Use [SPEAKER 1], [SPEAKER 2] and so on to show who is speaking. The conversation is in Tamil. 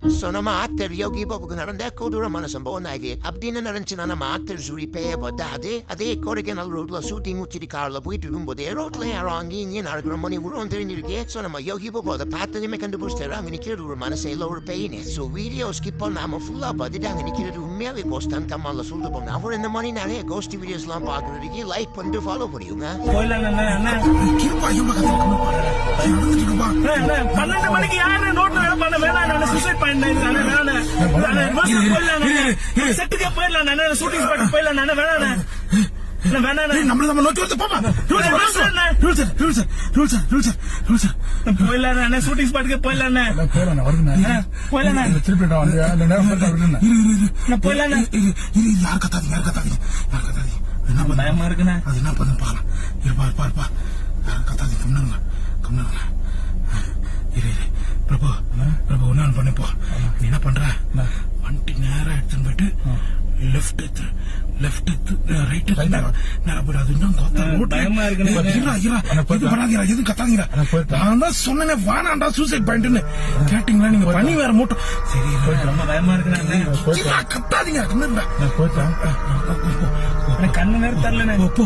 [SPEAKER 1] So நம்ம ஆக்டர் யோகி பாபுக்கு நடந்த கொடூரமான சம்பவம் தான் இது. அப்படின்னு நடந்துச்சுன்னா நம்ம ஆக்டர் ஜூரி பேயப்பட்ட அதே கொடைக்கானல் ரோட்ல ஷூட்டிங் முடிச்சிட்டு கார்ல போயிட்டு இருக்கும்போது ரோட்ல யாரும் அங்கேயும் இங்கேயும் நடக்கிற மணி உருவம் தெரிஞ்சிருக்கு. ஸோ நம்ம யோகி பாபு அதை பார்த்ததுமே கண்டுபிடிச்சிட்டாரு அங்கே நிற்கிறது ஒரு மனசையில் ஒரு பெயின். ஸோ வீடியோ ஸ்கிப் பண்ணாம ஃபுல்லா பார்த்துட்டு அங்கே நிற்கிறது உண்மையாவே கோஸ்டான் கம்மால சொல்லிட்டு போங்க. அவர் இந்த மாதிரி நிறைய கோஸ்ட் வீடியோஸ்லாம் பார்க்கறதுக்கு லைக் பண்ணிட்டு ஃபாலோ பண்ணிடுங்க.
[SPEAKER 2] 12 மணிக்கு யாரு நோட்டு பண்ண வேணாம் சூசைட் பண்ண செட்டுக்கே போயிடலாம் ஷூட்டிங் ஸ்பாட் போயிடலாம் வேணாம் நம்மள நோக்கி வந்து போயிடலாம் ஷூட்டிங் ஸ்பாட்டுக்கு போயிடலாம் போயிடலாம்
[SPEAKER 3] யார் கத்தாதீங்க
[SPEAKER 2] பயமா இருக்குண்ணா
[SPEAKER 3] அது என்ன பண்ணு பாக்கலாம் இருப்பா யாரும் கத்தாதீங்க கம்னாங்க பிரபு ஒன்னு பண்ணிப்போ நீ என்ன பண்ற வண்டி நேரம் எடுத்துன்னு போயிட்டு லெஃப்ட் ரைட் நேரம் போயிடு. அது இன்னும் எதுவும் கத்தாதீங்க. நான் தான் சொன்னேன் வானாண்டா சூசைட் பாயிண்ட்னு கேட்டீங்களா நீங்க பண்ணி வேற மூட்டம். சரி
[SPEAKER 2] ரொம்ப பயமா இருக்கு
[SPEAKER 3] கத்தாதீங்க
[SPEAKER 2] கண்ணு நேரம் தரல
[SPEAKER 3] போ